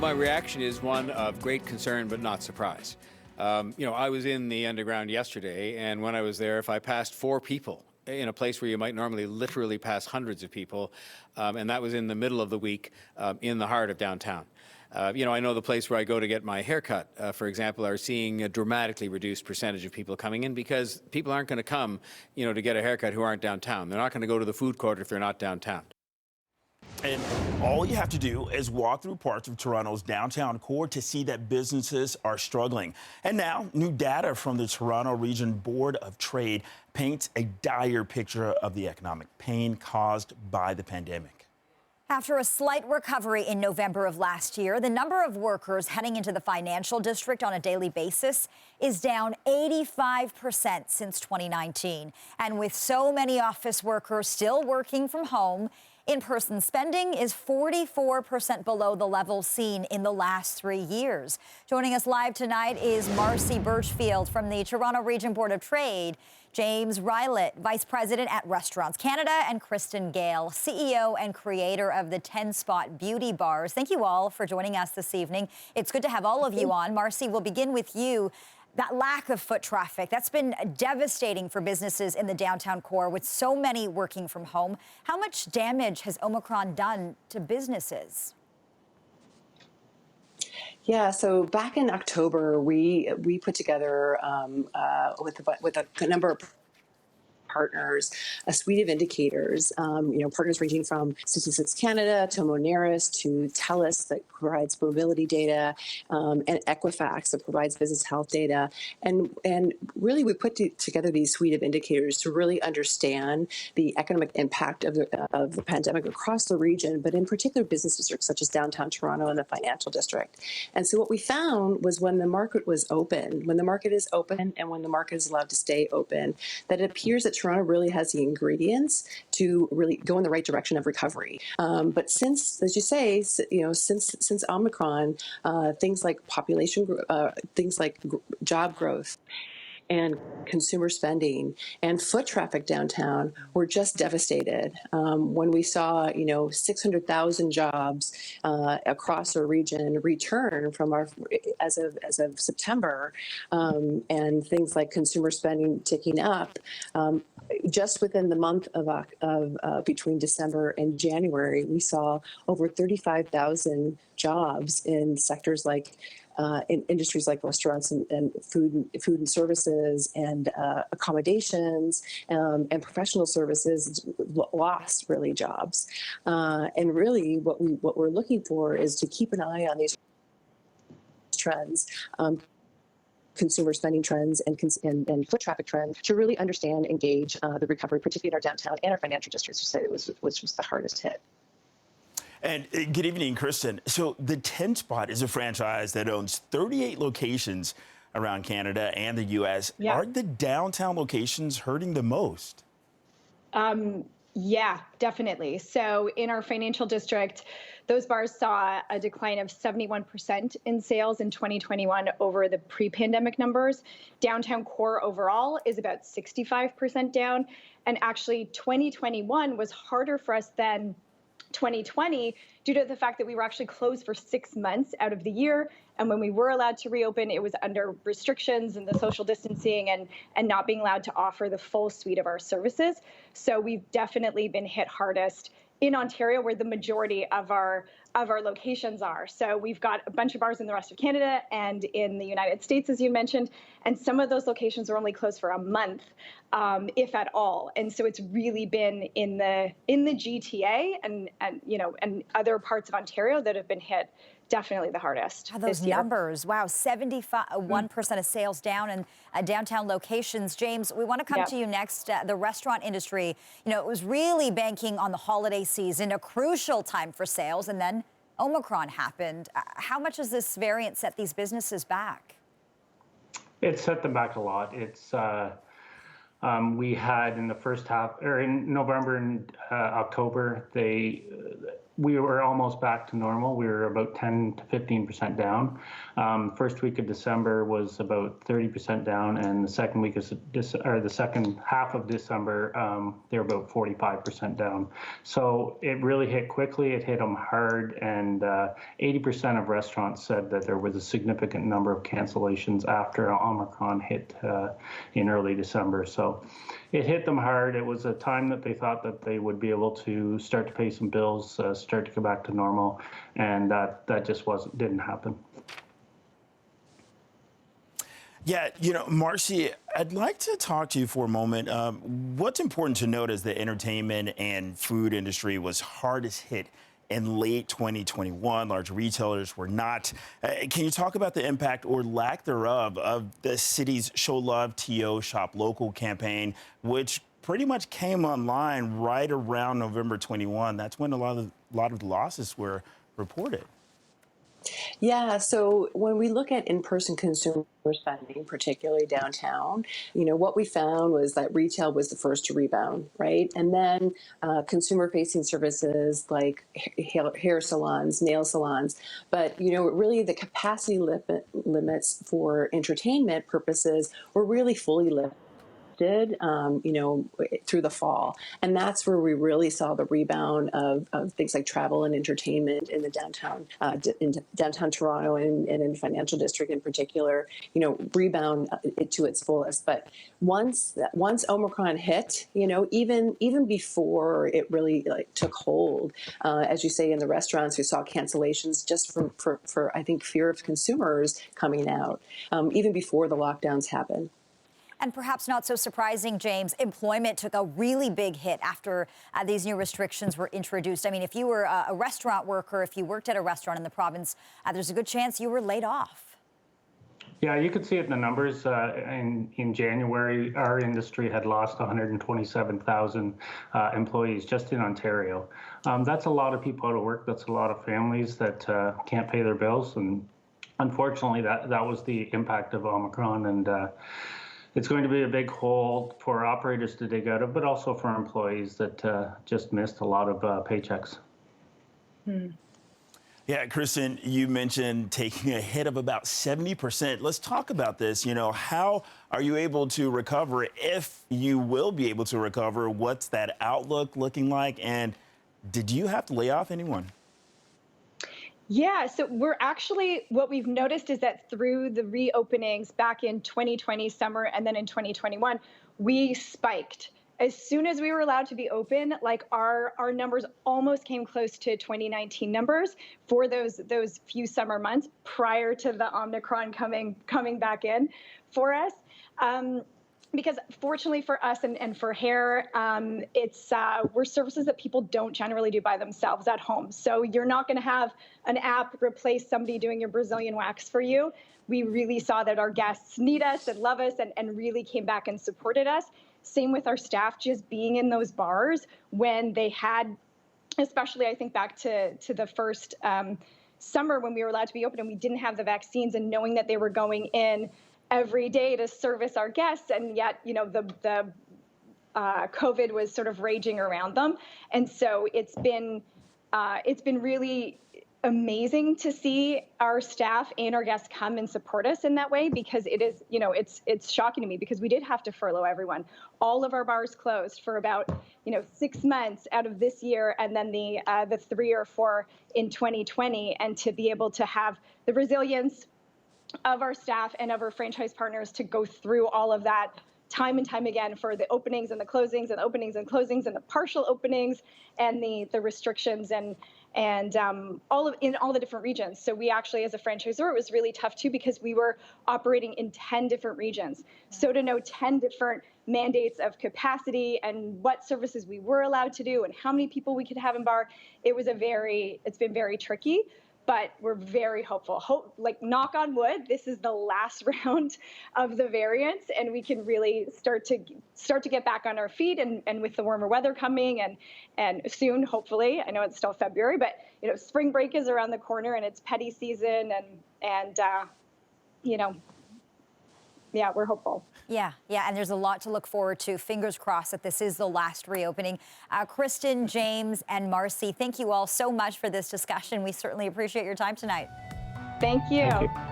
My reaction is one of great concern but not surprise. I was in the underground yesterday, and when I was there, if I passed 4 people in a place where you might normally literally pass hundreds of people, and that was in the middle of the week in the heart of downtown. I know the place where I go to get my haircut, for example, are seeing a dramatically reduced percentage of people coming in because people aren't going to come, to get a haircut who aren't downtown. They're not going to go to the food court if they're not downtown. And all you have to do is walk through parts of Toronto's downtown core to see that businesses are struggling. And now, new data from the Toronto Region Board of Trade paints a dire picture of the economic pain caused by the pandemic. After a slight recovery in November of last year, the number of workers heading into the financial district on a daily basis is down 85% since 2019. And with so many office workers still working from home, in-person spending is 44% below the level seen in the last 3 years. Joining us live tonight is Marcy Birchfield from the Toronto Region Board of Trade, James Rylett, Vice President at Restaurants Canada, and Kristen Gale, CEO and creator of the 10 Spot Beauty Bars. Thank you all for joining us this evening. It's good to have all of you on. Marcy, we'll begin with you. That lack of foot traffic, that's been devastating for businesses in the downtown core with so many working from home. How much damage has Omicron done to businesses? Yeah, so back in October, we put together with a number of partners, a suite of indicators, partners ranging from Statistics Canada to Moneris to TELUS that provides mobility data, and Equifax that provides business health data. And really we put together these suite of indicators to really understand the economic impact of the pandemic across the region, but in particular business districts such as downtown Toronto and the financial district. And so what we found was when the market is open and when the market is allowed to stay open, that it appears that Toronto really has the ingredients to really go in the right direction of recovery. But since, as you say, since Omicron, things like things like job growth and consumer spending and foot traffic downtown were just devastated. When we saw, 600,000 jobs across our region return from as of September, and things like consumer spending ticking up, just within the month of between December and January, we saw over 35,000 jobs in sectors like in industries like restaurants and food and services and accommodations and professional services lost really jobs. And really what we're looking for is to keep an eye on these trends. Consumer spending trends and foot traffic trends to really understand, engage the recovery, particularly in our downtown and our financial districts, which was the hardest hit. And good evening, Kristen. So the 10 Spot is a franchise that owns 38 locations around Canada and the U.S. Yeah. Are the downtown locations hurting the most? Yeah, definitely. So in our financial district, those bars saw a decline of 71% in sales in 2021 over the pre-pandemic numbers. Downtown core overall is about 65% down. And actually 2021 was harder for us than 2020 due to the fact that we were actually closed for 6 months out of the year. And when we were allowed to reopen, it was under restrictions and the social distancing and not being allowed to offer the full suite of our services. So we've definitely been hit hardest in Ontario, where the majority of our locations are. So we've got a bunch of bars in the rest of Canada and in the United States, as you mentioned, and some of those locations are only closed for a month, if at all. And so it's really been in the GTA and other parts of Ontario that have been hit definitely the hardest. Those numbers, wow, 71% of sales down in downtown locations. James, we want to come to you next. The restaurant industry, it was really banking on the holiday season, a crucial time for sales, and then Omicron happened. How much has this variant set these businesses back? It set them back a lot. It's we had in the first half, or in November and October, we were almost back to normal. We were about 10 to 15% down. First week of December was about 30% down, and the second week of the second half of December, they were about 45% down. So it really hit quickly. It hit them hard, and 80% of restaurants said that there was a significant number of cancellations after Omicron hit in early December. So it hit them hard. It was a time that they thought that they would be able to start to pay some bills, start to go back to normal, and that just didn't happen. Yeah, Marcy, I'd like to talk to you for a moment. What's important to note is the entertainment and food industry was hardest hit in late 2021. Large retailers were not. Can you talk about the impact or lack thereof of the city's Show Love, TO, Shop Local campaign, which pretty much came online right around November 21? That's when a lot of the losses were reported. Yeah, so when we look at in-person consumer spending, particularly downtown, what we found was that retail was the first to rebound, right? And then consumer-facing services like hair salons, nail salons. But, really the capacity limits for entertainment purposes were really fully lifted. Through the fall. And that's where we really saw the rebound of things like travel and entertainment in the downtown Toronto and in financial district in particular, rebound it to its fullest. But once Omicron hit, even before it really took hold, as you say, in the restaurants, we saw cancellations just for I think fear of consumers coming out, even before the lockdowns happened. And perhaps not so surprising, James, employment took a really big hit after these new restrictions were introduced. I mean, if you were a restaurant worker, if you worked at a restaurant in the province, there's a good chance you were laid off. Yeah, you could see it in the numbers. In January, our industry had lost 127,000 employees just in Ontario. That's a lot of people out of work. That's a lot of families that can't pay their bills. And unfortunately, that was the impact of Omicron. And it's going to be a big hole for operators to dig out of, but also for employees that just missed a lot of paychecks. Yeah, Kristen, you mentioned taking a hit of about 70%. Let's talk about this. How are you able to recover, if you will be able to recover? What's that outlook looking like? And did you have to lay off anyone? Yeah, so what we've noticed is that through the reopenings back in 2020 summer and then in 2021, we spiked. As soon as we were allowed to be open, our numbers almost came close to 2019 numbers for those few summer months prior to the Omicron coming back in for us. Because fortunately for us and for hair, we're services that people don't generally do by themselves at home. So you're not going to have an app replace somebody doing your Brazilian wax for you. We really saw that our guests need us and love us and really came back and supported us. Same with our staff, just being in those bars when they had, especially I think back to the first summer when we were allowed to be open and we didn't have the vaccines, and knowing that they were going in every day to service our guests, and yet the COVID was sort of raging around them, and so it's been really amazing to see our staff and our guests come and support us in that way, because it is it's shocking to me because we did have to furlough everyone. All of our bars closed for about 6 months out of this year, and then the 3 or 4 in 2020, and to be able to have the resilience of our staff and of our franchise partners to go through all of that time and time again for the openings and the closings and the openings and closings and the partial openings and the restrictions and all the different regions. So we actually, as a franchisor, it was really tough too, because we were operating in 10 different regions. So to know 10 different mandates of capacity and what services we were allowed to do and how many people we could have in bar, it's been very tricky. But we're very hopeful. Knock on wood, this is the last round of the variants, and we can really start to get back on our feet. And with the warmer weather coming, and soon, hopefully, I know it's still February, but spring break is around the corner, and it's petty season, and yeah, we're hopeful. Yeah, and there's a lot to look forward to. Fingers crossed that this is the last reopening. Kristen, James, and Marcy, thank you all so much for this discussion. We certainly appreciate your time tonight. Thank you. Thank you.